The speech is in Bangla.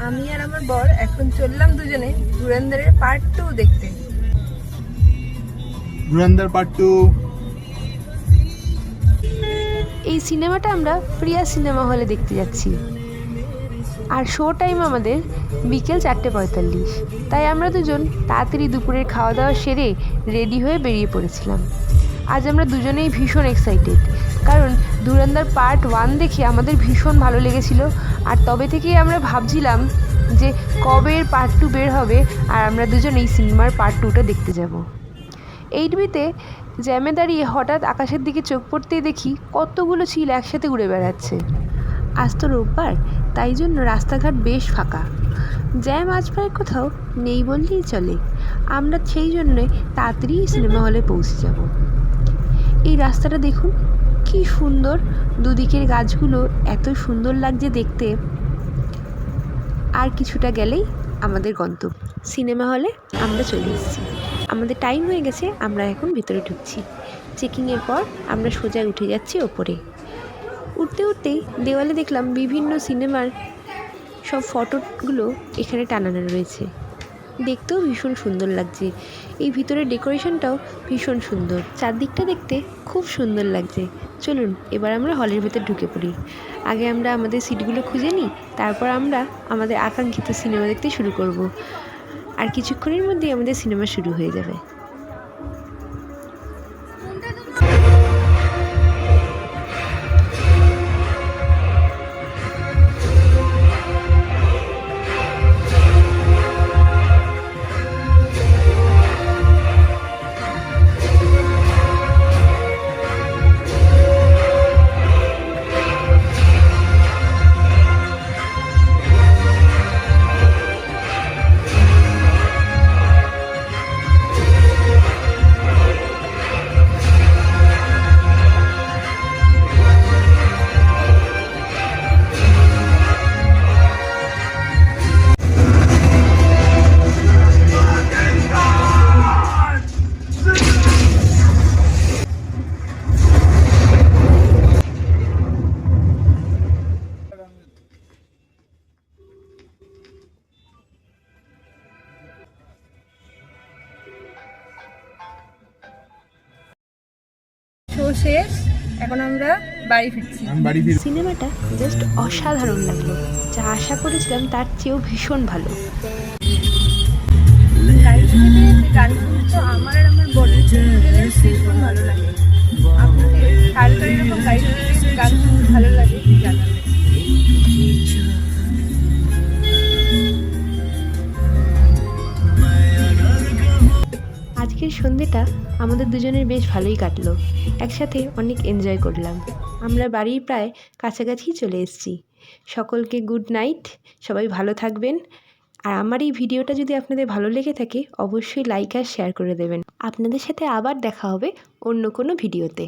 আমি আর আমার বর এখন চললাম দুজনে ধুরন্ধরের পার্ট 2 দেখতে। ধুরন্ধর পার্ট 2। এই সিনেমাটা আমরা প্রিয়া সিনেমা হলে দেখতে যাচ্ছি, আর শো টাইম আমাদের বিকেল 4:45। তাই আমরা দুজন তাড়াতাড়ি দুপুরের খাওয়া দাওয়া সেরে রেডি হয়ে বেরিয়ে পড়েছিলাম। আজ আমরা দুজনেই ভীষণ এক্সাইটেড, কারণ ধুরন্ধর পার্ট 1 দেখে আমাদের ভীষণ ভালো লেগেছিল। আর তবে থেকেই আমরা ভাবছিলাম যে কবে এর পার্ট 2 বের হবে আর আমরা দুজনেই সিনেমার পার্ট 2টা দেখতে যাব। 8Bতে জ্যামে দাঁড়িয়ে হঠাৎ আকাশের দিকে চোখ পড়তেই দেখি কতগুলো চিল একসাথে উড়ে বেড়াচ্ছে। আজ তো রোববার, তাই জন্য রাস্তাঘাট বেশ ফাঁকা, জ্যাম আজ প্রায় কোথাও নেই বললেই চলে। আমরা সেই জন্যে তাড়াতাড়ি সিনেমা হলে পৌঁছে যাব। এই রাস্তাটা দেখুন কি সুন্দর, দুদিকের গাছগুলো এত সুন্দর লাগছে দেখতে। আর কিছুটা গেলেই আমাদের গন্তব্য সিনেমা হলে। আমরা চলে এসেছি, আমাদের টাইম হয়ে গেছে, আমরা এখন ভিতরে ঢুকছি। চেকিংয়ের পর আমরা সোজা উঠে যাচ্ছি ওপরে। উঠতে উঠতেই দেওয়ালে দেখলাম বিভিন্ন সিনেমার সব ফটোগুলো এখানে টানানো রয়েছে, দেখতেও ভীষণ সুন্দর লাগছে। এই ভিতরের ডেকোরেশনটাও ভীষণ সুন্দর, চারদিকটা দেখতে খুব সুন্দর লাগছে। চলুন এবার আমরা হলের ভেতর ঢুকে পড়ি। আগে আমরা আমাদের সিটগুলো খুঁজে নিই, তারপর আমরা আমাদের আকাঙ্ক্ষিত সিনেমা দেখতে শুরু করব। আর কিছুক্ষণের মধ্যেই আমাদের সিনেমা শুরু হয়ে যাবে। শো শেষ, এখন আমরা বাড়ি ফিরছি। সিনেমাটা জাস্ট অসাধারণ লাগলো, যা আশা করেছিলাম তার চেয়েও ভীষণ ভালো। গাড়ি থেকে গান শুনতে আমার আর আমার বরের ভীষণ ভালো লাগে। আপনাদের কার কার এরকম গাড়ি থেকে গান শুনতে ভালো লাগে জানাবেন। আজকের সন্ধ্যেটা আমাদের দুজনের বেশ ভালোই কাটলো, একসাথে অনেক এনজয় করলাম। আমরা বাড়ির প্রায় কাছাকাছি চলে এসেছি। সকলকে গুড নাইট, সবাই ভালো থাকবেন। আর আমার এই ভিডিওটা যদি আপনাদের ভালো লেগে থাকে অবশ্যই লাইক আর শেয়ার করে দেবেন। আপনাদের সাথে আবার দেখা হবে অন্য কোনো ভিডিওতে।